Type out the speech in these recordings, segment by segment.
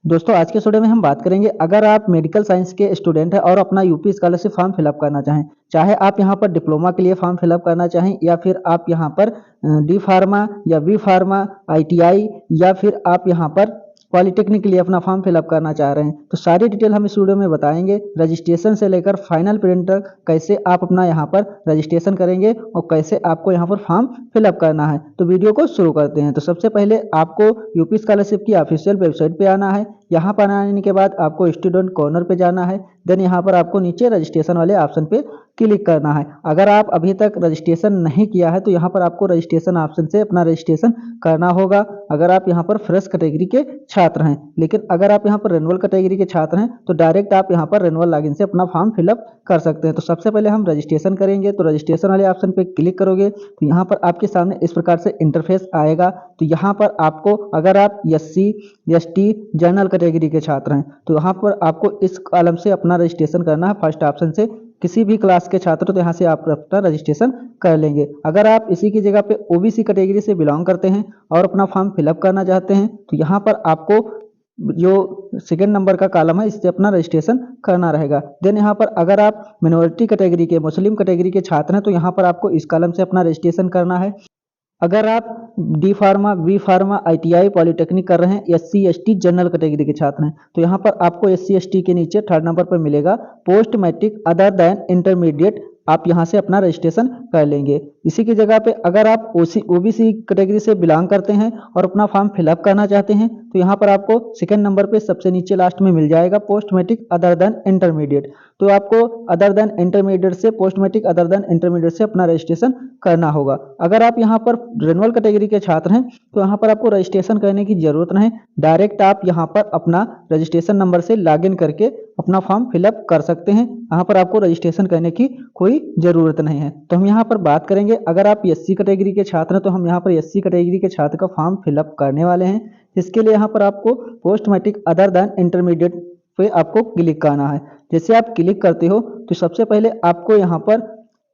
दोस्तों आज के इस वीडियो में हम बात करेंगे अगर आप मेडिकल साइंस के स्टूडेंट हैं और अपना यूपी स्कॉलरशिप फॉर्म फिलअप करना चाहें, चाहे आप यहां पर डिप्लोमा के लिए फॉर्म फिलअप करना चाहें या फिर आप यहां पर डी फार्मा या बी फार्मा आईटीआई या फिर आप यहां पर पॉलिटेक्निक के लिए अपना फॉर्म फिलअप करना चाह रहे हैं, तो सारी डिटेल हम इस वीडियो में बताएंगे। रजिस्ट्रेशन से लेकर फाइनल प्रिंट तक कैसे आप अपना यहाँ पर रजिस्ट्रेशन करेंगे और कैसे आपको यहाँ पर फॉर्म फिलअप करना है। तो वीडियो को शुरू करते हैं। तो सबसे पहले आपको यूपी स्कॉलरशिप की ऑफिशियल वेबसाइट पे आना है। यहाँ पर आने के बाद आपको स्टूडेंट कॉर्नर पे जाना है। देन यहाँ पर आपको नीचे रजिस्ट्रेशन वाले ऑप्शन पे क्लिक करना है। अगर आप अभी तक रजिस्ट्रेशन नहीं किया है तो यहाँ पर आपको रजिस्ट्रेशन ऑप्शन से अपना रजिस्ट्रेशन करना होगा। अगर आप यहाँ पर फ्रेश कैटेगरी के छात्र हैं, लेकिन अगर आप यहाँ पर रेनुअल कैटेगरी के छात्र हैं तो डायरेक्ट आप यहाँ पर रेनुअल लॉगिन से अपना फॉर्म फिलअप कर सकते हैं। तो सबसे पहले हम रजिस्ट्रेशन करेंगे, तो रजिस्ट्रेशन वाले ऑप्शन पे क्लिक करोगे तो यहाँ पर आपके सामने इस प्रकार से इंटरफेस आएगा। तो यहाँ पर आपको अगर आप SC ST जनरल कैटेगरी के छात्र हैं तो यहाँ पर आपको इस कॉलम से अपना रजिस्ट्रेशन करना है। फर्स्ट ऑप्शन से किसी भी क्लास के छात्र तो यहाँ से आप अपना रजिस्ट्रेशन कर लेंगे। अगर आप इसी की जगह पे OBC कैटेगरी से बिलोंग करते हैं और अपना फॉर्म फिलअप करना चाहते हैं तो यहाँ पर आपको जो सेकंड नंबर का कॉलम है इससे अपना रजिस्ट्रेशन करना रहेगा। देन यहाँ पर अगर आप मिनोरिटी कैटेगरी के मुस्लिम कैटेगरी के छात्र हैं तो यहाँ पर आपको इस कॉलम से अपना रजिस्ट्रेशन करना है। अगर आप D pharma B pharma ITI polytechnic कर रहे हैं SC ST जनरल कैटेगरी के छात्र हैं तो यहाँ पर आपको SC ST के नीचे थर्ड नंबर पर मिलेगा post matric other than intermediate, आप यहाँ से अपना रजिस्ट्रेशन कर लेंगे। इसी की जगह पे अगर आप OBC कैटेगरी से बिलोंग करते हैं और अपना फॉर्म फिलअप करना चाहते हैं तो यहाँ पर आपको सेकंड नंबर पे सबसे नीचे लास्ट में मिल जाएगा post matric other than intermediate. तो आपको अदर देन इंटरमीडिएट से post matric other than intermediate से अपना रजिस्ट्रेशन करना होगा। अगर आप यहाँ पर रेनुअल कैटेगरी के छात्र हैं तो यहाँ पर आपको रजिस्ट्रेशन करने की जरूरत नहीं, डायरेक्ट आप यहाँ पर अपना रजिस्ट्रेशन नंबर से लॉगिन करके अपना फॉर्म फिलअप कर सकते हैं। यहाँ पर आपको रजिस्ट्रेशन करने की कोई जरूरत नहीं है। तो हम यहाँ पर बात करेंगे अगर आप SC कैटेगरी के छात्र हैं तो हम यहाँ पर SC कैटेगरी के छात्र का फॉर्म फिलअप करने वाले हैं। इसके लिए यहाँ पर आपको post matric other than intermediate पे आपको क्लिक करना है। जैसे आप क्लिक करते हो तो सबसे पहले आपको यहाँ पर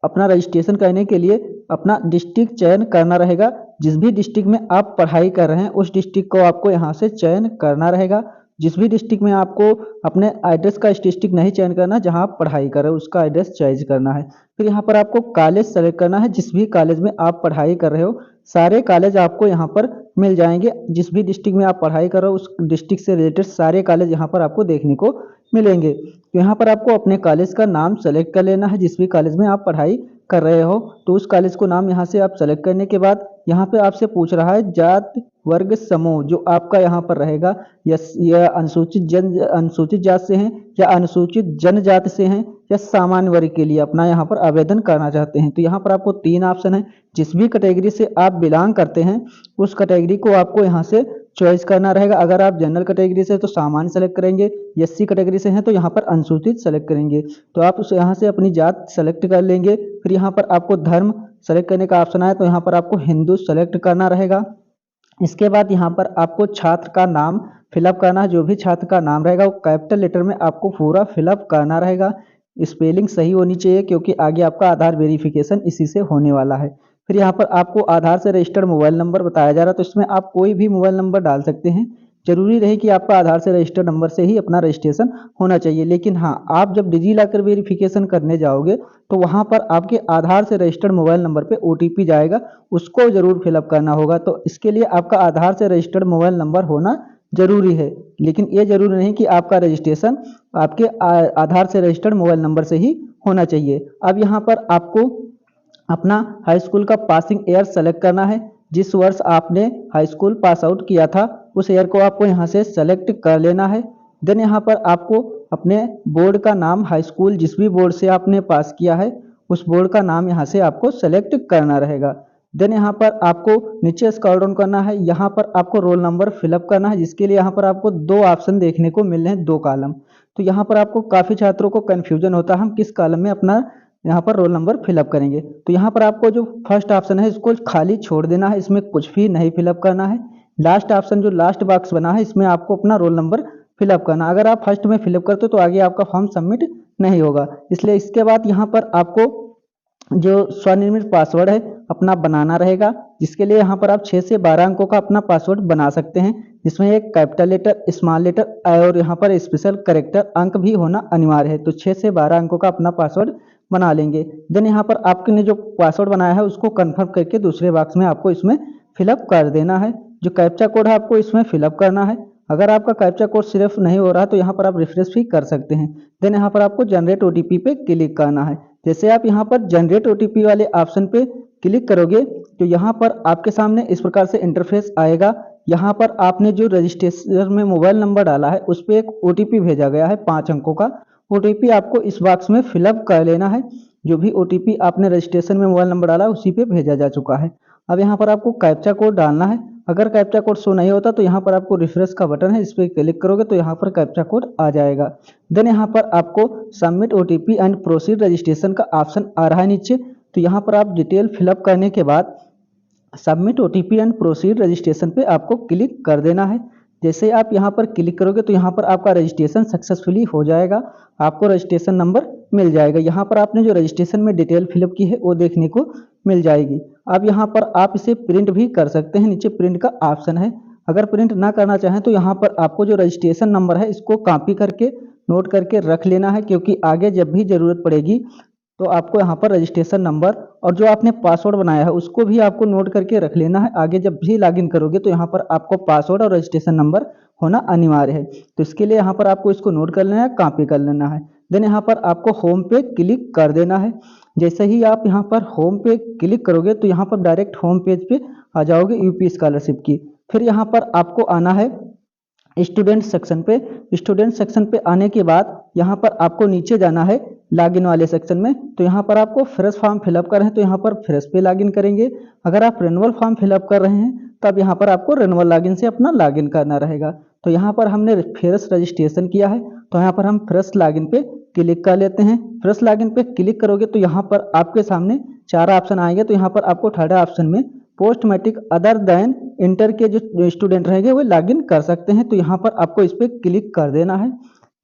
अपना रजिस्ट्रेशन करने के लिए अपना डिस्ट्रिक्ट चयन करना रहेगा। जिस भी डिस्ट्रिक्ट में आप पढ़ाई कर रहे हैं उस डिस्ट्रिक्ट को आपको यहाँ से चयन करना रहेगा। जिस भी डिस्ट्रिक्ट में आपको अपने एड्रेस का डिस्ट्रिक्ट नहीं चयन करना, जहाँ आप पढ़ाई कर रहे हो उसका एड्रेस चॉइस करना है। फिर यहाँ पर आपको कॉलेज सेलेक्ट करना है। जिस भी कॉलेज में आप पढ़ाई कर रहे हो सारे कॉलेज आपको यहाँ पर मिल जाएंगे। जिस भी डिस्ट्रिक्ट में आप पढ़ाई कर रहे हो उस डिस्ट्रिक्ट से रिलेटेड सारे कॉलेज यहाँ पर आपको देखने को मिलेंगे। तो यहाँ पर आपको अपने कॉलेज का नाम सेलेक्ट कर लेना है। जिस भी कॉलेज में आप पढ़ाई कर रहे हो तो उस कॉलेज को नाम यहाँ से आप सेलेक्ट करने के बाद यहाँ पे आपसे पूछ रहा है जात वर्ग समूह जो आपका यहाँ पर रहेगा, या अनुसूचित जात से हैं या अनुसूचित जनजाति से हैं या सामान्य वर्ग के लिए अपना यहाँ पर आवेदन करना चाहते हैं। तो यहाँ पर आपको 3 ऑप्शन है। जिस भी कैटेगरी से आप बिलोंग करते हैं उस कैटेगरी को आपको यहाँ से चॉइस करना रहेगा। अगर आप जनरल कैटेगरी से तो सामान्य सेलेक्ट करेंगे, SC कैटेगरी से हैं तो यहाँ पर अनुसूचित सेलेक्ट करेंगे। तो आप उस यहाँ से अपनी जात सेलेक्ट कर लेंगे। फिर यहाँ पर आपको धर्म सेलेक्ट करने का ऑप्शन आया तो यहाँ पर आपको हिंदू सेलेक्ट करना रहेगा। इसके बाद यहाँ पर आपको छात्र का नाम फिलअप करना है। जो भी छात्र का नाम रहेगा वो कैपिटल लेटर में आपको पूरा फिलअप करना रहेगा। स्पेलिंग सही होनी चाहिए क्योंकि आगे आपका आधार वेरिफिकेशन इसी से होने वाला है। फिर यहाँ पर आपको आधार से रजिस्टर्ड मोबाइल नंबर बताया जा रहा है तो इसमें आप कोई भी मोबाइल नंबर डाल सकते हैं। जरूरी रहे कि आपका आधार से रजिस्टर्ड नंबर से ही अपना रजिस्ट्रेशन होना चाहिए। लेकिन हाँ, आप जब डिजिलॉकर वेरिफिकेशन करने जाओगे तो वहाँ पर आपके आधार से रजिस्टर्ड मोबाइल नंबर पे OTP जाएगा, उसको जरूर फिलअप करना होगा। तो इसके लिए आपका आधार से रजिस्टर्ड मोबाइल नंबर होना जरूरी है, लेकिन ये जरूरी नहीं कि आपका रजिस्ट्रेशन आपके आधार से रजिस्टर्ड मोबाइल नंबर से ही होना चाहिए। अब यहाँ पर आपको अपना हाई स्कूल का पासिंग ईयर सेलेक्ट करना है। जिस वर्ष आपने हाई स्कूल पास आउट किया था उस ईयर को आपको यहाँ से सेलेक्ट कर लेना है। देन यहाँ पर आपको अपने बोर्ड का नाम, हाई स्कूल जिस भी बोर्ड से आपने पास किया है उस बोर्ड का नाम यहाँ से आपको सेलेक्ट करना रहेगा। देन यहाँ पर आपको नीचे स्क्रॉल डाउन करना है। यहाँ पर आपको रोल नंबर फिलअप करना है, जिसके लिए यहाँ पर आपको 2 ऑप्शन देखने को मिल रहे हैं, 2 कॉलम। तो यहाँ पर आपको काफ़ी छात्रों को कन्फ्यूजन होता है हम किस कॉलम में अपना यहाँ पर रोल नंबर फिलअप करेंगे। तो यहाँ पर आपको जो फर्स्ट ऑप्शन है इसको खाली छोड़ देना है, इसमें कुछ भी नहीं फिलअप करना है। लास्ट ऑप्शन जो लास्ट बॉक्स बना है इसमें आपको अपना रोल नंबर फिलअप करना। अगर आप फर्स्ट में फिलअप करते हो तो आगे आपका फॉर्म सबमिट नहीं होगा, इसलिए इसके बाद यहाँ पर आपको जो स्वनिर्मित पासवर्ड है अपना बनाना रहेगा, जिसके लिए यहाँ पर आप 6 से 12 अंकों का अपना पासवर्ड बना सकते हैं। जिसमें एक कैपिटल लेटर, स्मॉल लेटर और यहाँ पर स्पेशल कैरेक्टर अंक भी होना अनिवार्य है। तो 6 से 12 अंकों का अपना पासवर्ड बना लेंगे। देन यहाँ पर आपने जो पासवर्ड बनाया है उसको कन्फर्म करके दूसरे बॉक्स में आपको इसमें फिलअप कर देना है। जो कैप्चा कोड है आपको इसमें फिलअप करना है। अगर आपका कैप्चा कोड सिर्फ नहीं हो रहा तो यहाँ पर आप रिफ्रेश भी कर सकते हैं। देन यहाँ पर आपको जनरेट ओटीपी पे क्लिक करना है। जैसे आप यहाँ पर जनरेट ओटीपी वाले ऑप्शन पे क्लिक करोगे तो यहाँ पर आपके सामने इस प्रकार से इंटरफेस आएगा। यहाँ पर आपने जो रजिस्ट्रेशन में मोबाइल नंबर डाला है उस पर एक ओटीपी भेजा गया है 5 अंकों का। ओटीपी आपको इस बॉक्स में फिलअप कर लेना है। जो भी ओटीपी आपने रजिस्ट्रेशन में मोबाइल नंबर डाला उसी पे भेजा जा चुका है। अब यहाँ पर आपको कैप्चा कोड डालना है। अगर कैप्चा कोड शो नहीं होता तो यहाँ पर आपको रिफ्रेश का बटन है, इस पर क्लिक करोगे तो यहाँ पर कैप्चा कोड आ जाएगा। देन यहाँ पर आपको submit OTP and proceed registration का ऑप्शन आ रहा है नीचे। तो यहाँ पर आप डिटेल फिलअप करने के बाद submit OTP and proceed registration पे आपको क्लिक कर देना है। जैसे आप यहाँ पर क्लिक करोगे तो यहाँ पर आपका रजिस्ट्रेशन सक्सेसफुली हो जाएगा। आपको रजिस्ट्रेशन नंबर मिल जाएगा। यहाँ पर आपने जो रजिस्ट्रेशन में डिटेल फिलअप की है वो देखने को मिल जाएगी। अब यहाँ पर आप इसे प्रिंट भी कर सकते हैं, नीचे प्रिंट का ऑप्शन है। अगर प्रिंट ना करना चाहें तो यहाँ पर आपको जो रजिस्ट्रेशन नंबर है इसको कॉपी करके नोट करके रख लेना है, क्योंकि आगे जब भी ज़रूरत पड़ेगी तो आपको यहाँ पर रजिस्ट्रेशन नंबर और जो आपने पासवर्ड बनाया है उसको भी आपको नोट करके रख लेना है। आगे जब भी लॉगिन करोगे तो यहाँ पर आपको पासवर्ड और रजिस्ट्रेशन नंबर होना अनिवार्य है। तो इसके लिए यहाँ पर आपको इसको नोट कर लेना है, कॉपी कर लेना है। देन यहाँ पर आपको होम पे क्लिक कर देना है। जैसे ही आप यहाँ पर होम पे क्लिक करोगे तो यहाँ पर डायरेक्ट होम पेज पे आ जाओगे यूपी स्कॉलरशिप की। फिर यहाँ पर आपको आना है स्टूडेंट सेक्शन पे। स्टूडेंट सेक्शन पे आने के बाद यहाँ पर आपको नीचे जाना है लॉगिन वाले सेक्शन में। तो यहाँ पर आपको फ्रेश फॉर्म फिलअप कर रहे हैं तो यहाँ पर फ्रेश पे लॉगिन करेंगे। अगर आप रेनुअल फॉर्म फिलअप कर रहे हैं तब यहाँ पर आपको रेनुअल लॉगिन से अपना लॉगिन करना रहेगा। तो यहाँ पर हमने फ्रेश रजिस्ट्रेशन किया है तो यहाँ पर हम फ्रेश लॉगिन पे क्लिक कर लेते हैं। फ्रेश लॉगिन पे क्लिक करोगे तो यहाँ पर आपके सामने 4 ऑप्शन आएंगे। तो यहाँ पर आपको थर्ड ऑप्शन में post matric other than inter के जो स्टूडेंट रहेंगे वो लॉगिन कर सकते हैं। तो यहाँ पर आपको इस पर क्लिक कर देना है।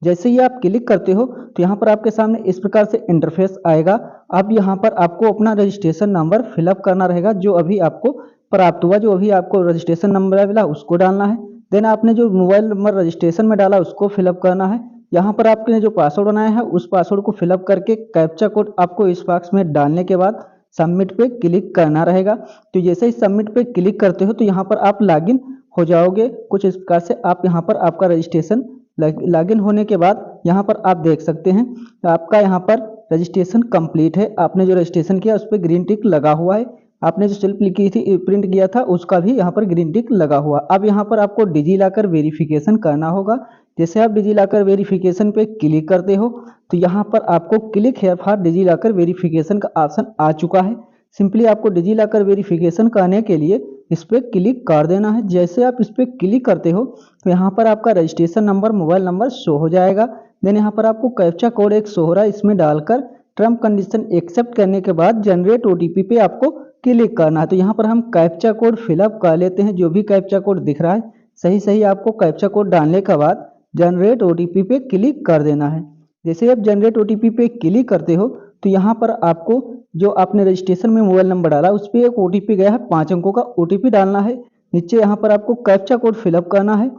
जैसे ही आप क्लिक करते हो तो यहाँ पर आपके सामने इस प्रकार से इंटरफेस आएगा। अब यहाँ पर आपको अपना रजिस्ट्रेशन नंबर फिलअप करना रहेगा जो अभी आपको प्राप्त हुआ, जो अभी आपको रजिस्ट्रेशन नंबर मिला उसको डालना है। देन आपने जो मोबाइल नंबर रजिस्ट्रेशन में डाला उसको फिलअप करना है। यहाँ पर आपने जो पासवर्ड बनाया है उस पासवर्ड को फिलअप करके कैप्चा कोड आपको इस बॉक्स में डालने के बाद सबमिट पे क्लिक करना रहेगा। तो जैसे ही सबमिट पे क्लिक करते हो तो यहाँ पर आप लॉगिन हो जाओगे। कुछ इस प्रकार से आप यहाँ पर आपका रजिस्ट्रेशन लॉगिन होने के बाद यहाँ पर आप देख सकते हैं आपका यहाँ पर रजिस्ट्रेशन कंप्लीट है। आपने जो रजिस्ट्रेशन किया उस पर ग्रीन टिक लगा हुआ है। आपने जो सेल्फ की थी प्रिंट किया था उसका भी यहाँ पर ग्रीन टिक लगा हुआ। अब यहाँ पर आपको डिजिलॉकर वेरिफिकेशन करना होगा। जैसे आप डिजिलॉकर वेरिफिकेशन पे क्लिक करते हो तो यहाँ पर आपको click here for DigiLocker verification का ऑप्शन आ चुका है। सिंपली आपको डिजिलॉकर वेरिफिकेशन करने के लिए इस पर क्लिक कर देना है। जैसे आप इस पर क्लिक करते हो तो यहाँ पर आपका registration number, mobile number show हो जाएगा। देन यहाँ पर आपको कैप्चा कोड एक शो हो रहा है, इसमें डालकर टर्म कंडीशन एक्सेप्ट करने के बाद जनरेट ओटीपी पे आपको क्लिक करना है। तो यहाँ पर हम कैप्चा कोड फिलअप कर लेते हैं। जो भी कैप्चा कोड दिख रहा है सही सही आपको कैप्चा कोड डालने के बाद जनरेट ओटीपी पे क्लिक कर देना है। जैसे आप जनरेट ओटीपी पे क्लिक करते हो तो यहाँ पर आपको जो आपने रजिस्ट्रेशन में मोबाइल नंबर डाला उस पर एक ओटीपी गया है, 5 अंकों का ओटीपी डालना है। नीचे यहाँ पर आपको कैप्चा कोड फिलअप करना है।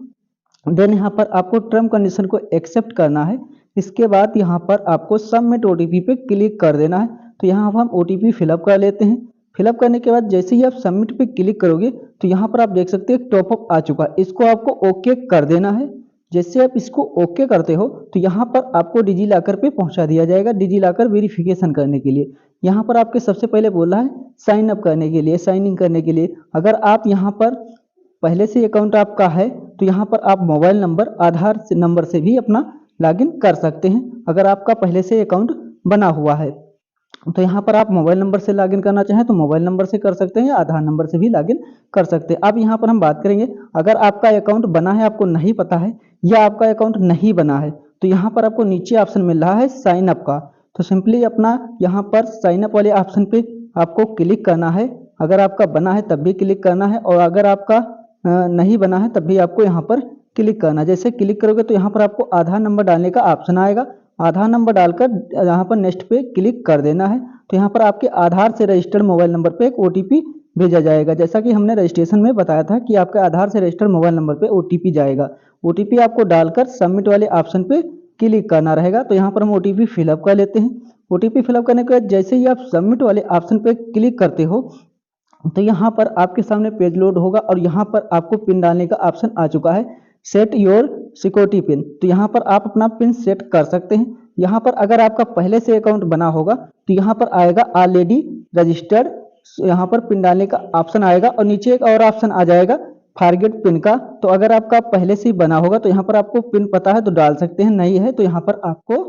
देन यहाँ पर आपको टर्म कंडीशन को एक्सेप्ट करना है। इसके बाद यहाँ पर आपको सबमिट ओटीपी पे क्लिक कर देना है। तो यहाँ पर हम ओटीपी फिलअप कर लेते हैं। फिलअप करने के बाद जैसे ही आप सबमिट पे क्लिक करोगे तो यहाँ पर आप देख सकते हैं टॉपअप आ चुका है। इसको आपको ओके कर देना है। जैसे आप इसको ओके करते हो तो यहाँ पर आपको डिजिलॉकर पे पहुँचा दिया जाएगा डिजिलॉकर वेरिफिकेशन करने के लिए। यहाँ पर आपके सबसे पहले बोला है साइन अप करने के लिए, साइन इन करने के लिए। अगर आप यहाँ पर पहले से अकाउंट आपका है तो यहाँ पर आप मोबाइल नंबर, आधार नंबर से भी अपना लॉगिन कर सकते हैं। अगर आपका पहले से अकाउंट बना हुआ है तो यहाँ पर आप मोबाइल नंबर से लॉगिन करना चाहें तो मोबाइल नंबर से कर सकते हैं या आधार नंबर से भी लॉगिन कर सकते हैं। अब यहाँ पर हम बात करेंगे अगर आपका अकाउंट बना है, आपको नहीं पता है, या आपका अकाउंट नहीं बना है तो यहाँ पर आपको नीचे ऑप्शन मिल रहा है साइन अप का। तो सिंपली अपना यहाँ पर साइन अप वाले ऑप्शन पे आपको क्लिक करना है। अगर आपका बना है तब भी क्लिक करना है और अगर आपका नहीं बना है तब भी आपको यहाँ पर क्लिक करना है। जैसे क्लिक करोगे तो यहाँ पर आपको आधार नंबर डालने का ऑप्शन आएगा। आधार नंबर डालकर यहाँ पर नेक्स्ट पे क्लिक कर देना है। तो यहाँ पर आपके आधार से रजिस्टर्ड मोबाइल नंबर पे एक ओटीपी भेजा जाएगा। जैसा कि हमने रजिस्ट्रेशन में बताया था कि आपके आधार से रजिस्टर्ड मोबाइल नंबर पे ओटीपी जाएगा। ओटीपी आपको डालकर सबमिट वाले ऑप्शन पे क्लिक करना रहेगा। तो यहाँ पर हम ओटीपी फिलअप कर लेते हैं। ओटीपी फिलअप करने के बाद जैसे ही आप सबमिट वाले ऑप्शन पे क्लिक करते हो तो यहाँ पर आपके सामने पेज लोड होगा और यहाँ पर आपको पिन डालने का ऑप्शन आ चुका है, सेट योर सिक्योरिटी पिन। तो यहाँ पर आप अपना पिन सेट कर सकते हैं। यहाँ पर अगर आपका पहले से अकाउंट बना होगा तो यहाँ पर आएगा ऑलरेडी रजिस्टर्ड, यहाँ पर पिन डालने का ऑप्शन आएगा और नीचे एक और ऑप्शन आ जाएगा फॉरगेट पिन का। तो अगर आपका पहले से ही बना होगा तो यहाँ पर आपको पिन पता है तो डाल सकते हैं, नहीं है तो यहाँ पर आपको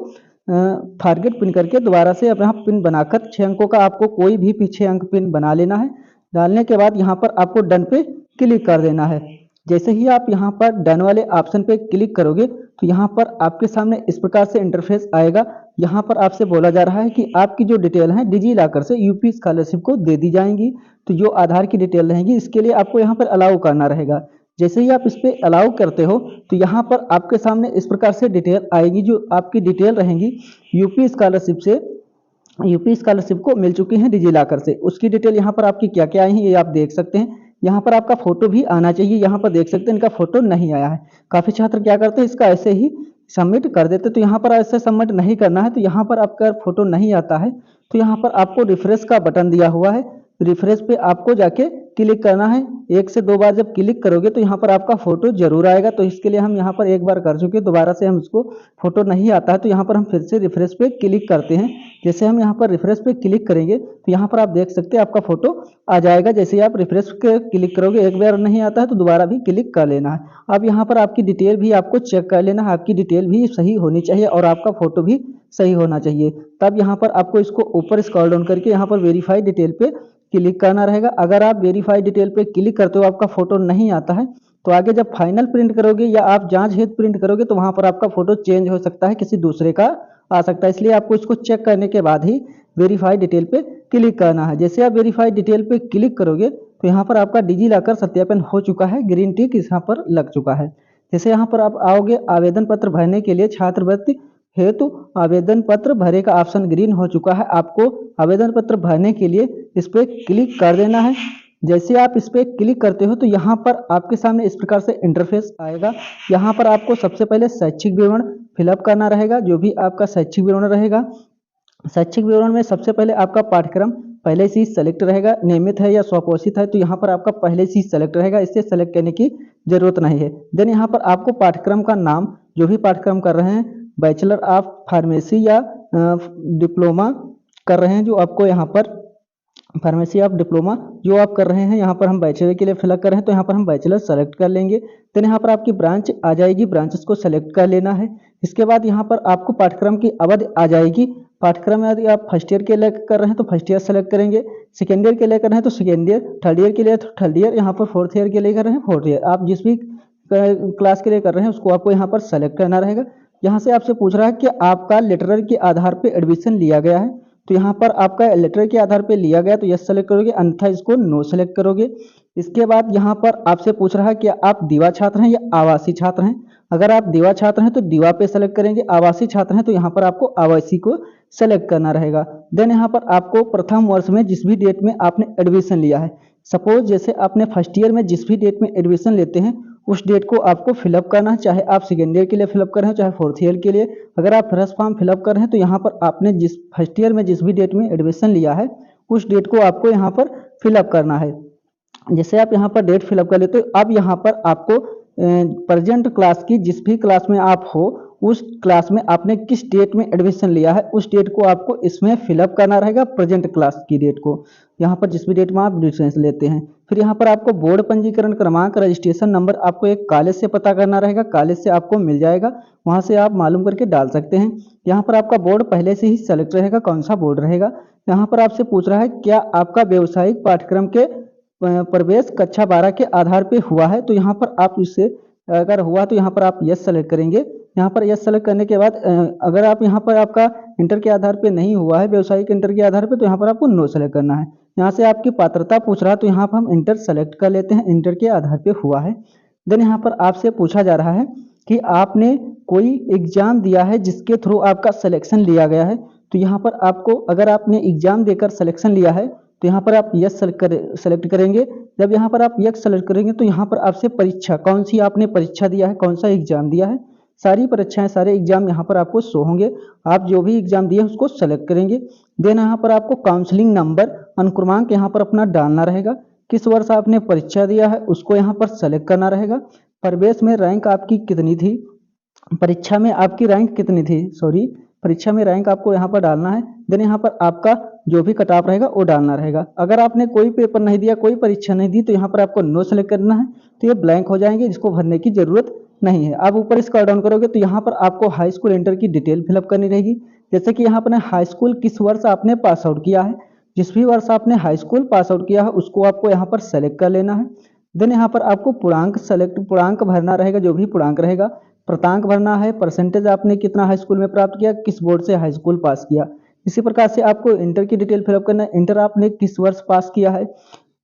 फॉरगेट पिन करके दोबारा से अपना पिन बनाकर 6 अंकों का आपको कोई भी पीछे अंक पिन बना लेना है। डालने के बाद यहाँ पर आपको डन पे क्लिक कर देना है। जैसे ही आप यहाँ पर डन वाले ऑप्शन पे क्लिक करोगे तो यहाँ पर आपके सामने इस प्रकार से इंटरफेस आएगा। यहाँ पर आपसे बोला जा रहा है कि आपकी जो डिटेल है डिजी लॉकर से यूपी स्कॉलरशिप को दे दी जाएंगी। तो जो आधार की डिटेल रहेगी इसके लिए आपको यहाँ पर अलाउ करना रहेगा। जैसे ही आप इस पर अलाउ करते हो तो यहाँ पर आपके सामने इस प्रकार से डिटेल आएगी, जो आपकी डिटेल रहेंगी यूपी स्कॉलरशिप को मिल चुकी हैं डिजी लॉकर से। उसकी डिटेल यहाँ पर आपकी क्या क्या आई है ये आप देख सकते हैं। यहाँ पर आपका फोटो भी आना चाहिए, यहाँ पर देख सकते हैं इनका फोटो नहीं आया है। काफ़ी छात्र क्या करते हैं इसका ऐसे ही सबमिट कर देते, तो यहाँ पर ऐसे सबमिट नहीं करना है। तो यहाँ पर आपका फोटो नहीं आता है तो यहाँ पर आपको रिफ्रेश का बटन दिया हुआ है, रिफ्रेश पे आपको जाके क्लिक करना है। 1 से 2 बार जब क्लिक करोगे तो यहाँ पर आपका फोटो जरूर आएगा। तो इसके लिए हम यहाँ पर एक बार कर चुके, दोबारा से हम इसको फोटो नहीं आता है तो यहाँ पर हम फिर से रिफ्रेश पे क्लिक करते हैं। जैसे हम यहाँ पर रिफ्रेश पे क्लिक करेंगे तो यहाँ पर आप देख सकते हैं आपका फोटो आ जाएगा। जैसे ही आप रिफ्रेश पे क्लिक करोगे, एक बार नहीं आता है तो दोबारा भी क्लिक कर लेना है। अब यहाँ पर आपकी डिटेल भी आपको चेक कर लेना है, आपकी डिटेल भी सही होनी चाहिए और आपका फोटो भी सही होना चाहिए। तब यहाँ पर आपको इसको ऊपर स्क्रॉल डाउन करके यहाँ पर वेरीफाई डिटेल पे क्लिक करना रहेगा। अगर आप वेरीफाई डिटेल पे क्लिक करते हो आपका फोटो नहीं आता है तो आगे जब फाइनल प्रिंट करोगे या आप जांच हेतु प्रिंट करोगे तो वहां पर आपका फोटो चेंज हो सकता है, किसी दूसरे का आ सकता है। इसलिए आपको इसको चेक करने के बाद ही वेरीफाई डिटेल पे क्लिक करना है। जैसे आप वेरीफाई डिटेल पे क्लिक करोगे तो यहाँ पर आपका डिजी लॉकर सत्यापन हो चुका है, ग्रीन टिक यहाँ पर लग चुका है। जैसे यहाँ पर आप आओगे आवेदन पत्र भरने के लिए, छात्रवृत्ति हेतु आवेदन पत्र भरे का ऑप्शन ग्रीन हो चुका है। आपको आवेदन पत्र भरने के लिए इस पर क्लिक कर देना है। जैसे आप इस पर क्लिक करते हो तो यहाँ पर आपके सामने इस प्रकार से इंटरफेस आएगा। यहाँ पर आपको सबसे पहले शैक्षिक विवरण फिलअप करना रहेगा, जो भी आपका शैक्षिक विवरण रहेगा। शैक्षिक विवरण में सबसे पहले आपका पाठ्यक्रम पहले से ही सेलेक्ट रहेगा, नियमित है या स्वघोषित है तो यहाँ पर आपका पहले से ही सेलेक्ट रहेगा, इससे सेलेक्ट करने की जरूरत नहीं है। देन यहाँ पर आपको पाठ्यक्रम का नाम, जो भी पाठ्यक्रम कर रहे हैं, बैचलर ऑफ फार्मेसी या डिप्लोमा कर रहे हैं, जो आपको यहाँ पर फार्मेसी ऑफ डिप्लोमा जो आप कर रहे हैं, यहाँ पर हम बैचलर के लिए फिलअप कर रहे हैं तो यहाँ पर हम बैचलर सेलेक्ट कर लेंगे। देन यहाँ पर आपकी ब्रांच आ जाएगी, ब्रांचेस को सेलेक्ट कर लेना है। इसके बाद यहाँ पर आपको पाठ्यक्रम की अवधि आ जाएगी। पाठ्यक्रम में यदि आप फर्स्ट ईयर के लिए कर रहे हैं तो फर्स्ट ईयर सेलेक्ट करेंगे, सेकेंड ईयर के लिए कर रहे हैं तो सेकेंड ईयर, थर्ड ईयर के लिए तो थर्ड ईयर, यहाँ पर फोर्थ ईयर के लिए कर रहे हैं फोर्थ ईयर। आप जिस भी क्लास के लिए कर रहे हैं उसको आपको यहाँ पर सेलेक्ट करना रहेगा। यहाँ से आपसे पूछ रहा है कि आपका लेटरर के आधार पर एडमिशन लिया गया है, तो यहाँ पर आपका लेटर के आधार पे लिया गया तो यस सेलेक्ट करोगे, अन्यथा इसको नो सेलेक्ट करोगे। इसके बाद यहाँ पर आपसे पूछ रहा है कि आप दीवा छात्र हैं या आवासीय छात्र हैं। अगर आप दीवा छात्र हैं तो दीवा पे सेलेक्ट करेंगे, आवासीय छात्र हैं तो यहाँ पर आपको आवासीय को सेलेक्ट करना रहेगा। देन यहाँ पर आपको प्रथम वर्ष में जिस भी डेट में आपने एडमिशन लिया है, सपोज जैसे आपने फर्स्ट ईयर में जिस भी डेट में एडमिशन लेते हैं उस डेट को आपको फिलअप करना है, चाहे आप सेकेंड ईयर के लिए फिलअप कर रहे हो चाहे फोर्थ ईयर के लिए। अगर आप फ्रेश फॉर्म फिलअप कर रहे हैं तो यहाँ पर आपने जिस फर्स्ट ईयर में जिस भी डेट में एडमिशन लिया है उस डेट को आपको यहाँ पर फिलअप करना है। जैसे आप यहाँ पर डेट फिलअप कर लेते हो, अब यहाँ पर आपको प्रेजेंट क्लास की जिस भी क्लास में आप हो उस क्लास में आपने किस डेट में एडमिशन लिया है उस डेट को आपको इसमें फिलअप करना रहेगा, प्रेजेंट क्लास की डेट को, यहाँ पर जिस भी डेट में आप एडमिशन लेते हैं। फिर यहाँ पर आपको बोर्ड पंजीकरण क्रमांक, रजिस्ट्रेशन नंबर आपको एक कॉलेज से पता करना रहेगा, कॉलेज से आपको मिल जाएगा, वहाँ से आप मालूम करके डाल सकते हैं। यहाँ पर आपका बोर्ड पहले से ही सेलेक्ट रहेगा, कौन सा बोर्ड रहेगा। यहाँ पर आपसे पूछ रहा है क्या आपका व्यावसायिक पाठ्यक्रम के प्रवेश कक्षा 12 के आधार पे हुआ है, तो यहाँ पर आप इससे अगर हुआ तो यहाँ पर आप यस सेलेक्ट करेंगे। यहाँ पर यस सेलेक्ट करने के बाद अगर आप यहाँ पर आपका इंटर के आधार पे नहीं हुआ है, व्यावसायिक इंटर के आधार पे, तो यहाँ पर आपको नो सेलेक्ट करना है। यहाँ से आपकी पात्रता पूछ रहा है तो यहाँ पर हम इंटर सेलेक्ट कर लेते हैं, इंटर के आधार पे हुआ है। देन यहाँ पर आपसे पूछा जा रहा है कि आपने कोई एग्जाम दिया है जिसके थ्रू आपका सिलेक्शन लिया गया है, तो यहाँ पर आपको अगर आपने एग्जाम देकर सिलेक्शन लिया है तो तो यहाँ पर आप यस सेलेक्ट करेंगे। जब यहाँ पर आप यस सेलेक्ट करेंगे तो यहाँ पर आपसे परीक्षा, कौन सी आपने परीक्षा दिया है, कौन सा एग्जाम दिया है, सारी परीक्षाएं, सारे एग्जाम यहाँ पर आपको शो होंगे। आप जो भी एग्जाम दिए उसको सेलेक्ट करेंगे। देन यहाँ पर आपको काउंसलिंग नंबर, अनुक्रमांक यहाँ पर अपना डालना रहेगा। किस वर्ष आपने परीक्षा दिया है उसको यहाँ पर सेलेक्ट करना रहेगा। प्रवेश में रैंक आपकी कितनी थी, परीक्षा में आपकी रैंक कितनी थी, परीक्षा में रैंक आपको यहाँ पर डालना है। देन यहाँ पर आपका जो भी कट ऑफ रहेगा वो डालना रहेगा। अगर आपने कोई पेपर नहीं दिया, कोई परीक्षा नहीं दी, तो यहाँ पर आपको नो सेलेक्ट करना है। तो ये ब्लैंक हो जाएंगे, जिसको भरने की जरूरत नहीं है। आप ऊपर स्क्रॉल डाउन करोगे तो यहाँ पर आपको हाई स्कूल इंटर की डिटेल फिलअप करनी रहेगी। जैसे कि यहाँ पर हाई स्कूल किस वर्ष आपने पास आउट किया है, जिस भी वर्ष आपने हाई स्कूल पास आउट किया है उसको आपको यहाँ पर सेलेक्ट कर लेना है। देन यहाँ पर आपको पूर्णांक भरना रहेगा, जो भी पूर्णांक रहेगा। प्रतांक भरना है, परसेंटेज आपने कितना हाई स्कूल में प्राप्त किया, किस बोर्ड से हाई स्कूल पास किया। इसी प्रकार से आपको इंटर की डिटेल फिलअप करना है। इंटर आपने किस वर्ष पास किया है,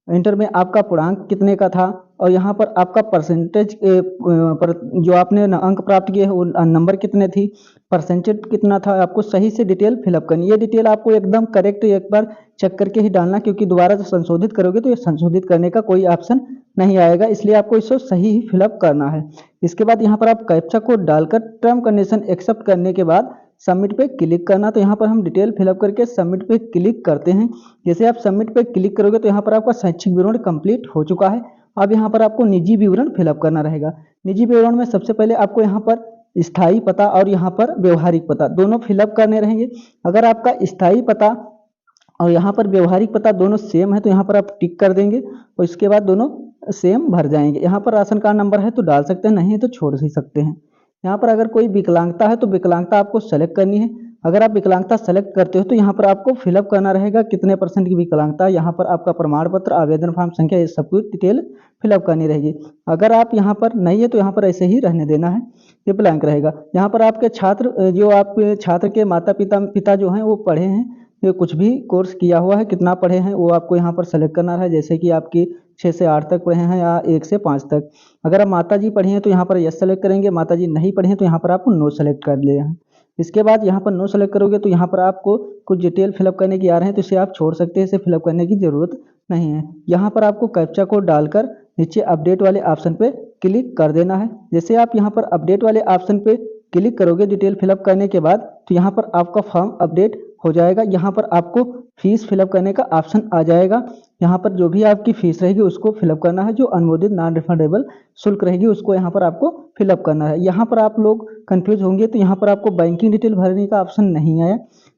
इंटर में आपका पूर्णांक कितने का था, और यहाँ पर आपका परसेंटेज पर जो आपने अंक प्राप्त किए वो नंबर कितने थी, परसेंटेज कितना था, आपको सही से डिटेल फिलअप करनी है। ये डिटेल आपको एकदम करेक्ट एक बार चेक करके ही डालना, क्योंकि दोबारा जब संशोधित करोगे तो ये संशोधित करने का कोई ऑप्शन नहीं आएगा, इसलिए आपको इसे सही ही फिलअप करना है। इसके बाद यहाँ पर आप कैप्चा कोड डालकर टर्म कंडीशन एक्सेप्ट करने के बाद सबमिट पे क्लिक करना। तो यहाँ पर हम डिटेल फिलअप करके सबमिट पे क्लिक करते हैं। जैसे आप सबमिट पे क्लिक करोगे तो यहाँ पर आपका शैक्षिक विवरण कंप्लीट हो चुका है। अब यहाँ पर आपको निजी विवरण फिलअप करना रहेगा। निजी विवरण में सबसे पहले आपको यहाँ पर स्थायी पता और यहाँ पर व्यवहारिक पता दोनों फिलअप करने रहेंगे। अगर आपका स्थायी पता और यहाँ पर व्यवहारिक पता दोनों सेम है तो यहाँ पर आप टिक कर देंगे और इसके बाद दोनों सेम भर जाएंगे। यहाँ पर राशन कार्ड नंबर है तो डाल सकते हैं, नहीं है तो छोड़ ही सकते हैं। यहाँ पर अगर कोई विकलांगता है तो विकलांगता आपको सेलेक्ट करनी है। अगर आप विकलांगता सेलेक्ट करते हो तो यहाँ पर आपको फिलअप करना रहेगा कितने % की विकलांगता, यहाँ पर आपका प्रमाण पत्र, आवेदन फॉर्म संख्या, ये सब कुछ डिटेल फिलअप करनी रहेगी। अगर आप यहाँ पर नहीं है तो यहाँ पर ऐसे ही रहने देना है, ये ब्लैंक रहेगा। यहाँ पर आपके छात्र जो आपके छात्र के माता पिता जो हैं वो पढ़े हैं, ये कुछ भी कोर्स किया हुआ है, कितना पढ़े हैं वो आपको यहाँ पर सेलेक्ट करना है। जैसे कि आपकी 6 से 8 तक पढ़े हैं या 1 से 5 तक। अगर आप माता जी पढ़ी हैं तो यहाँ पर यस सेलेक्ट करेंगे, माता जी नहीं पढ़ी हैं तो यहाँ पर आपको नो सेलेक्ट कर ले हैं। इसके बाद यहाँ पर नो सेलेक्ट करोगे तो यहाँ पर आपको कुछ डिटेल फिलअप करने की आ रहे हैं तो इसे आप छोड़ सकते हैं, इसे फिलअप करने की ज़रूरत नहीं है। यहाँ पर आपको कैप्चा कोड डालकर नीचे अपडेट वाले ऑप्शन पे क्लिक कर देना है। जैसे आप यहाँ पर अपडेट वाले ऑप्शन पे क्लिक करोगे डिटेल फिलअप करने के बाद तो यहाँ पर आपका फॉर्म अपडेट हो जाएगा। यहाँ पर आपको फीस फिलअप करने का ऑप्शन आ जाएगा। यहाँ पर जो भी आपकी फीस रहेगी उसको फिलअप करना है, जो अनुमोदित नॉन रिफंडेबल शुल्क रहेगी उसको यहाँ पर आपको फिलअप करना है। यहाँ पर आप लोग कंफ्यूज होंगे तो यहाँ पर आपको बैंकिंग डिटेल भरने का ऑप्शन नहीं आया।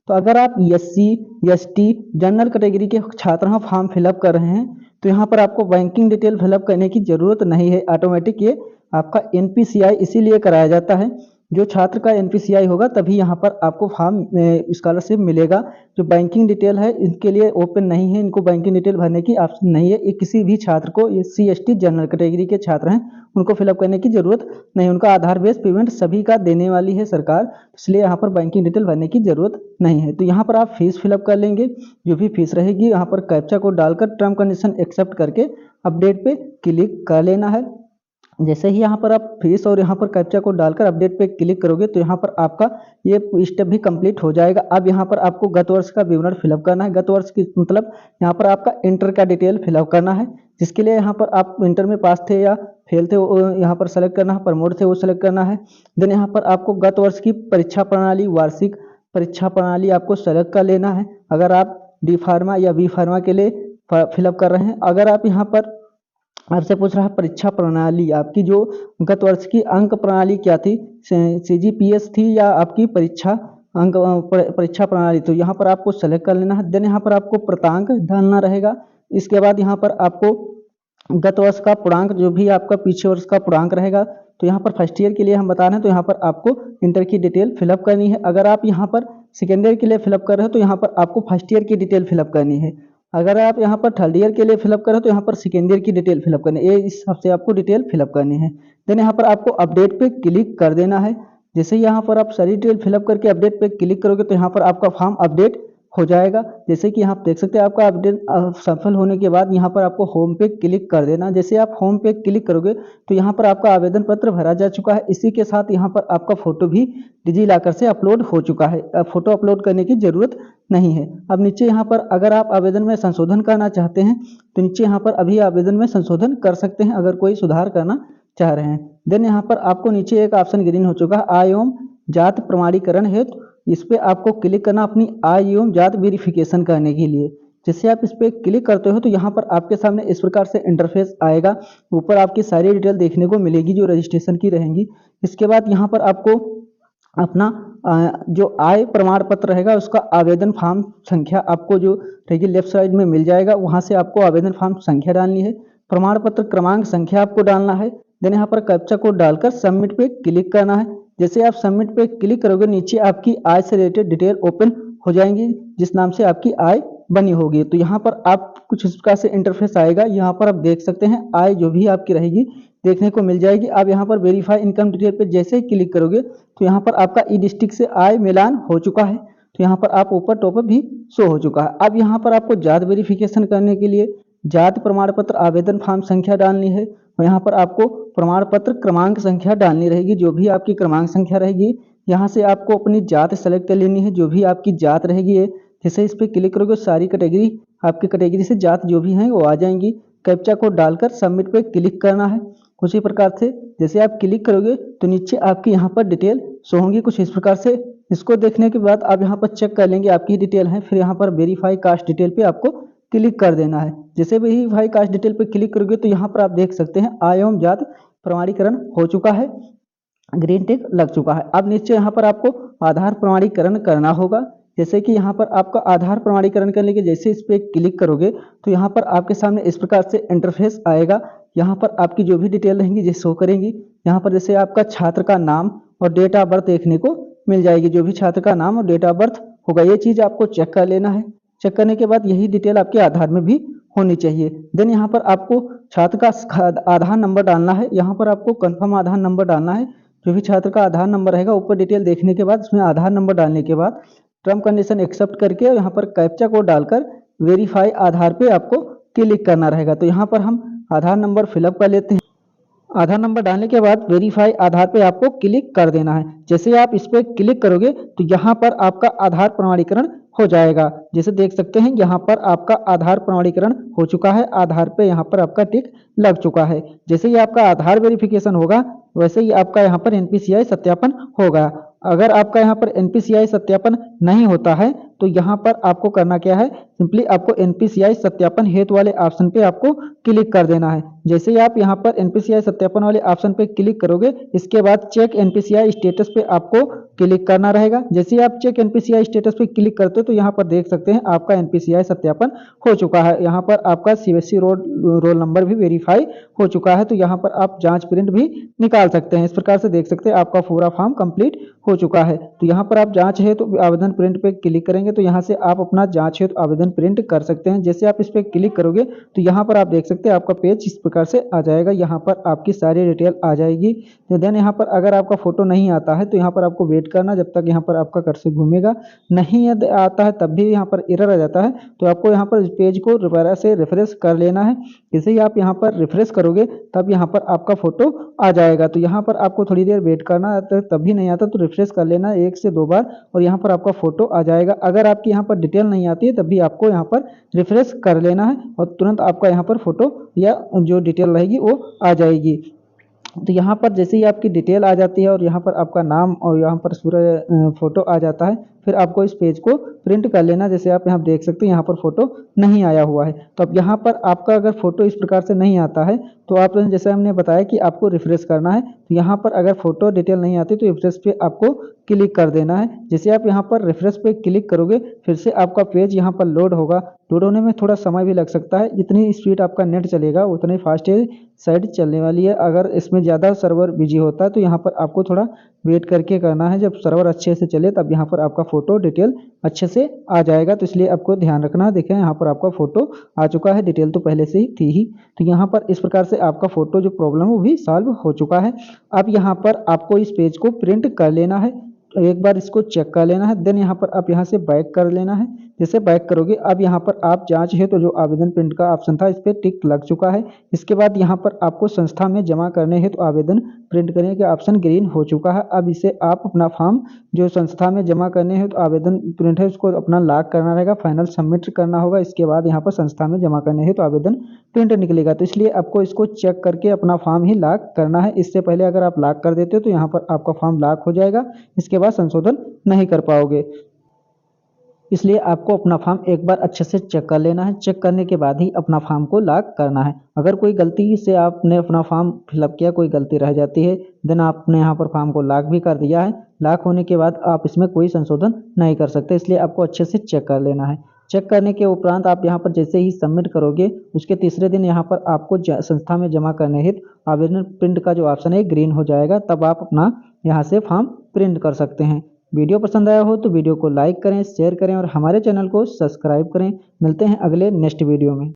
तो अगर आप SC ST जनरल कैटेगरी के छात्र हैं, फॉर्म फिलअप कर रहे हैं तो यहाँ पर आपको बैंकिंग डिटेल फिलअप करने की ज़रूरत नहीं है। ऑटोमेटिक ये आपका NPCI इसीलिए कराया जाता है, जो छात्र का NPCI होगा तभी यहाँ पर आपको फॉर्म स्कॉलरशिप मिलेगा। जो बैंकिंग डिटेल है इनके लिए ओपन नहीं है, इनको बैंकिंग डिटेल भरने की ऑप्शन नहीं है। ये किसी भी छात्र को, SC ST जनरल कैटेगरी के छात्र हैं उनको फिलअप करने की जरूरत नहीं, उनका आधार बेस्ड पेमेंट सभी का देने वाली है सरकार, इसलिए यहाँ पर बैंकिंग डिटेल भरने की जरूरत नहीं है। तो यहाँ पर आप फीस फिलअप कर लेंगे, जो भी फीस रहेगी यहाँ पर कैप्चा कोड डालकर टर्म कंडीशन एक्सेप्ट करके अपडेट पे क्लिक कर लेना है। जैसे ही यहाँ पर आप फीस और यहाँ पर कैप्चा कोड डालकर अपडेट पे क्लिक करोगे तो यहाँ पर आपका ये स्टेप भी कंप्लीट हो जाएगा। अब यहाँ पर आपको गत वर्ष का विवरण फिलअप करना है। गत वर्ष की मतलब यहाँ पर आपका इंटर का डिटेल फिलअप करना है, जिसके लिए यहाँ पर आप इंटर में पास थे या फेल थे वो यहाँ पर सेलेक्ट करना है, प्रमोट थे वो सेलेक्ट करना है। देन यहाँ पर आपको गत वर्ष की परीक्षा प्रणाली, वार्षिक परीक्षा प्रणाली आपको सेलेक्ट कर लेना है। अगर आप D फार्मा या B फार्मा के लिए फिलअप कर रहे हैं, अगर आप यहाँ पर आपसे पूछ रहा है परीक्षा प्रणाली आपकी जो गत वर्ष की अंक प्रणाली क्या थी, CGPS थी या आपकी परीक्षा प्रणाली, तो यहाँ पर आपको सेलेक्ट कर लेना है। देन यहाँ पर आपको प्रतांक डालना रहेगा। इसके बाद यहाँ पर आपको गत वर्ष का पूर्णांक, जो भी आपका पीछे वर्ष का पूर्णांक रहेगा, तो यहाँ पर फर्स्ट ईयर के लिए हम बता रहे हैं तो यहाँ पर आपको इंटर की डिटेल फिलअप करनी है। अगर आप यहाँ पर सेकेंड ईयर के लिए फिलअप कर रहे हो तो यहाँ पर आपको फर्स्ट ईयर की डिटेल फिलअप करनी है। अगर आप यहाँ पर थर्ड ईयर के लिए फिलअप करें तो यहाँ पर सेकेंड ईयर की डिटेल फिलअप करनी है। ये इस हिसाब से आपको डिटेल फिलअप करनी है। देन यहाँ पर आपको अपडेट पे क्लिक कर देना है। जैसे यहाँ पर आप सारी डिटेल फिलअप करके अपडेट पे क्लिक करोगे तो यहाँ पर आपका फॉर्म अपडेट हो जाएगा। जैसे कि यहाँ आप देख सकते हैं आपका अपडेट सफल होने के बाद यहाँ पर आपको होम पे क्लिक कर देना। जैसे आप होम पे क्लिक करोगे तो यहाँ पर आपका आवेदन पत्र भरा जा चुका है। इसी के साथ यहाँ पर आपका फोटो भी डिजिलॉकर से अपलोड हो चुका है। अब फोटो अपलोड करने की जरूरत नहीं है। अब नीचे यहाँ पर अगर आप आवेदन में संशोधन करना चाहते हैं तो नीचे यहाँ पर अभी आवेदन में संशोधन कर सकते हैं अगर कोई सुधार करना चाह रहे हैं। देन यहाँ पर आपको नीचे एक ऑप्शन ग्रीन हो चुका है आय एवं जात प्रमाणीकरण हेतु। इस पे आपको क्लिक करना अपनी आय एवं जात वेरिफिकेशन करने के लिए। जैसे आप इस पे क्लिक करते हो तो यहाँ पर आपके सामने इस प्रकार से इंटरफेस आएगा। ऊपर आपकी सारी डिटेल देखने को मिलेगी जो रजिस्ट्रेशन की रहेंगी। इसके बाद यहाँ पर आपको अपना जो आय प्रमाण पत्र रहेगा उसका आवेदन फॉर्म संख्या आपको जो रहेगी लेफ्ट साइड में मिल जाएगा। वहां से आपको आवेदन फॉर्म संख्या डालनी है, प्रमाण पत्र क्रमांक संख्या आपको डालना है। देन यहाँ पर कैप्चा कोड डालकर सबमिट पे क्लिक करना है। जैसे आप सबमिट पे क्लिक करोगे नीचे आपकी आय से रिलेटेड डिटेल ओपन हो जाएंगी जिस नाम से आपकी आय बनी होगी। तो यहाँ पर आप कुछ इस प्रकार से इंटरफेस आएगा। यहाँ पर आप देख सकते हैं आय जो भी आपकी रहेगी देखने को मिल जाएगी। आप यहाँ पर वेरीफाई इनकम डिटेल पे जैसे ही क्लिक करोगे तो यहाँ पर आपका ई डिस्ट्रिक्ट से आय मिलान हो चुका है। तो यहाँ पर आप ऊपर टॉपअप भी शो हो चुका है। अब यहाँ पर आपको जात वेरिफिकेशन करने के लिए जात प्रमाण पत्र आवेदन फॉर्म संख्या डालनी है और यहाँ पर आपको प्रमाण पत्र क्रमांक संख्या डालनी रहेगी। जो भी आपकी क्रमांक संख्या रहेगी यहाँ से आपको अपनी जात सेलेक्ट कर लेनी है। जो भी आपकी जात रहेगी है जैसे इस पर क्लिक करोगे सारी कैटेगरी आपकी कैटेगरी से जात जो भी हैं वो आ जाएंगी। कैप्चा कोड डालकर सबमिट पे क्लिक करना है। उसी प्रकार से जैसे आप क्लिक करोगे तो नीचे आपकी यहाँ पर डिटेल शो होंगी कुछ इस प्रकार से। इसको देखने के बाद आप यहाँ पर चेक कर लेंगे आपकी डिटेल है। फिर यहाँ पर वेरीफाई कास्ट डिटेल पे आपको क्लिक कर देना है। जैसे वेरीफाई कास्ट डिटेल पे क्लिक करोगे तो यहाँ पर आप देख सकते हैं आय एवं जात प्रमाणीकरण हो चुका है, ग्रीन टिक लग चुका है। अब नीचे यहाँ पर आपको आधार प्रमाणीकरण करना होगा। जैसे कि यहाँ पर आपका आधार प्रमाणीकरण करने के जैसे इस पर क्लिक करोगे तो यहाँ पर आपके सामने इस प्रकार से इंटरफेस आएगा। यहाँ पर आपकी जो भी डिटेल रहेंगी जो शो करेंगी। यहाँ पर जैसे आपका छात्र का नाम और डेट ऑफ बर्थ देखने को मिल जाएगी। जो भी छात्र का नाम और डेट ऑफ बर्थ होगा ये चीज़ आपको चेक कर लेना है। चेक करने के बाद यही डिटेल आपके आधार में भी होनी चाहिए। देन यहाँ पर आपको छात्र का आधार नंबर डालना है। यहाँ पर आपको कंफर्म आधार नंबर डालना है। जो भी छात्र का आधार नंबर रहेगा ऊपर डिटेल देखने के बाद उसमें आधार नंबर डालने के बाद टर्म कंडीशन एक्सेप्ट करके यहाँ पर कैप्चा कोड डालकर वेरीफाई आधार पे आपको क्लिक करना रहेगा। तो यहाँ पर हम आधार नंबर फिलअप कर लेते हैं। आधार नंबर डालने के बाद वेरीफाई आधार पे आपको क्लिक कर देना है। जैसे आप इस पर क्लिक करोगे तो यहाँ पर आपका आधार प्रमाणीकरण हो जाएगा। जैसे देख सकते हैं यहाँ पर आपका आधार प्रमाणीकरण हो चुका है। आधार पे यहाँ पर आपका टिक लग चुका है। जैसे ही आपका आधार वेरिफिकेशन होगा वैसे ही आपका यहाँ पर एनपीसीआई सत्यापन होगा। अगर आपका यहाँ पर एनपीसीआई सत्यापन नहीं होता है तो यहाँ पर आपको करना क्या है, सिंपली आपको एनपीसीआई सत्यापन हेतु वाले ऑप्शन पे आपको क्लिक कर देना है। जैसे ही आप यहाँ पर एनपीसीआई सत्यापन वाले ऑप्शन पे क्लिक करोगे इसके बाद चेक एनपीसीआई स्टेटस पे आपको क्लिक करना रहेगा। जैसे ही आप चेक एनपीसीआई स्टेटस पे क्लिक करते हो तो यहाँ पर देख सकते हैं आपका एनपीसीआई सत्यापन हो चुका है। यहाँ पर आपका सीबीएसई रोल नंबर भी वेरीफाई हो चुका है। तो यहाँ पर आप जाँच प्रिंट भी निकाल सकते हैं। इस प्रकार से देख सकते हैं आपका पूरा फॉर्म कंप्लीट हो चुका है। तो यहाँ पर आप जांच है तो आवेदन प्रिंट पे क्लिक करेंगे तो यहाँ से आप अपना जांच है तो आवेदन प्रिंट कर सकते हैं। जैसे आप इस पर क्लिक करोगे तो यहाँ पर आप देख सकते हैं आपका पेज इस प्रकार से आ जाएगा। यहाँ पर आपकी सारी डिटेल आ जाएगी। देन यहाँ पर अगर आपका फोटो नहीं आता है तो यहाँ पर आपको वेट करना जब तक यहाँ पर आपका कर्सर घूमेगा। नहीं आता है तब भी यहाँ पर एरर आ जाता है। तो आपको यहाँ पर इस पेज को दोबारा से रिफ्रेश कर लेना है। जैसे ही आप यहाँ पर रिफ्रेश करोगे तब यहाँ पर आपका फोटो आ जाएगा। तो यहाँ पर आपको थोड़ी देर वेट करना है। तब भी नहीं आता तो रिफ्रेश कर लेना 1 से 2 बार और यहाँ पर आपका फोटो आ जाएगा। अगर आपकी यहाँ पर डिटेल नहीं आती है तब भी आपको यहाँ पर रिफ्रेश कर लेना है और तुरंत आपका यहाँ पर फोटो या जो डिटेल रहेगी वो आ जाएगी। तो यहाँ पर जैसे ही आपकी डिटेल आ जाती है और यहाँ पर आपका नाम और यहाँ पर पूरा फोटो आ जाता है फिर आपको इस पेज को प्रिंट कर लेना। जैसे आप यहाँ देख सकते हैं यहाँ पर फोटो नहीं आया हुआ है। तो अब यहाँ पर आपका अगर फोटो इस प्रकार से नहीं आता है तो आप जैसे हमने बताया कि आपको रिफ्रेश करना है। तो यहाँ पर अगर फोटो डिटेल नहीं आती तो रिफ्रेश पे आपको क्लिक कर देना है। जैसे आप यहाँ पर रिफ्रेश पे क्लिक करोगे फिर से आपका पेज यहाँ पर लोड होगा। लोड होने में थोड़ा समय भी लग सकता है। जितनी स्पीड आपका नेट चलेगा उतनी फास्ट साइड चलने वाली है। अगर इसमें ज़्यादा सर्वर बिजी होता है तो यहाँ पर आपको थोड़ा वेट करके करना है। जब सर्वर अच्छे से चले तब यहाँ पर आपका फोटो डिटेल अच्छे से आ जाएगा। तो इसलिए आपको ध्यान रखना। देखें यहाँ पर आपका फोटो आ चुका है, डिटेल तो पहले से ही थी ही। तो यहाँ पर इस प्रकार से आपका फोटो जो प्रॉब्लम वो भी सॉल्व हो चुका है। अब यहाँ पर आपको इस पेज को प्रिंट कर लेना है। एक बार इसको चेक कर लेना है। देन यहाँ पर आप यहाँ से बैक कर लेना है। जैसे बैक करोगे अब यहाँ पर आप जांच है तो जो आवेदन प्रिंट का ऑप्शन था इस पर टिक लग चुका है। इसके बाद यहाँ पर आपको संस्था में जमा करने है तो आवेदन प्रिंट करने का ऑप्शन ग्रीन हो चुका है। अब इसे आप अपना फॉर्म जो संस्था में जमा करने है तो आवेदन प्रिंट है उसको अपना लॉक करना रहेगा, फाइनल सबमिट करना होगा। इसके बाद यहाँ पर संस्था में जमा करने है तो आवेदन प्रिंट निकलेगा। तो इसलिए आपको इसको चेक करके अपना फॉर्म ही लॉक करना है। इससे पहले अगर आप लॉक कर देते हो तो यहाँ पर आपका फॉर्म लॉक हो जाएगा, इसके बाद संशोधन नहीं कर पाओगे। इसलिए आपको अपना फॉर्म एक बार अच्छे से चेक कर लेना है। चेक करने के बाद ही अपना फॉर्म को लॉक करना है। अगर कोई गलती से आपने अपना फॉर्म फिलअप किया, कोई गलती रह जाती है, देन आपने यहाँ पर फॉर्म को लॉक भी कर दिया है। लॉक होने के बाद आप इसमें कोई संशोधन नहीं कर सकते, इसलिए आपको अच्छे से चेक कर लेना है। चेक करने के उपरांत आप यहाँ पर जैसे ही सबमिट करोगे उसके तीसरे दिन यहाँ पर आपको संस्था में जमा करने हेतु आवेदन प्रिंट का जो ऑप्शन है ग्रीन हो जाएगा, तब आप अपना यहाँ से फॉर्म प्रिंट कर सकते हैं। वीडियो पसंद आया हो तो वीडियो को लाइक करें, शेयर करें और हमारे चैनल को सब्सक्राइब करें। मिलते हैं अगले नेक्स्ट वीडियो में।